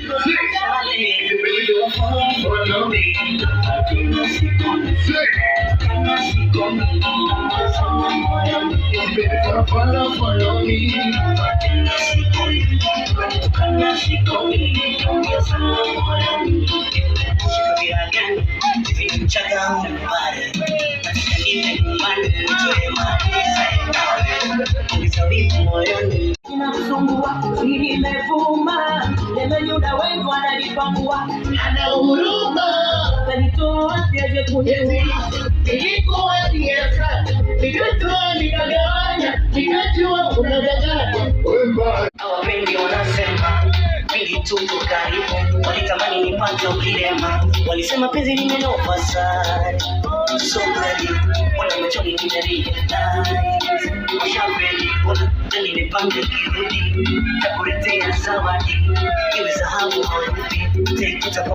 Follow me. Nimevuma, nimenyuda wengi wananipangua, ana huruma, kanitoa siaje kuniua. Nilikuwa siasa, nikatoa nikagawanya, nikajua unadanganya. Hawapendi wanasema, mingi tuko karibu, walitamani nipate ukilema, walisema penzi limelofa sana. So ready, wana machoni nimeria, washabeli, wana tani nipange kirudi, takuletea zawadi, iwe dhahabu au rubi, take it up.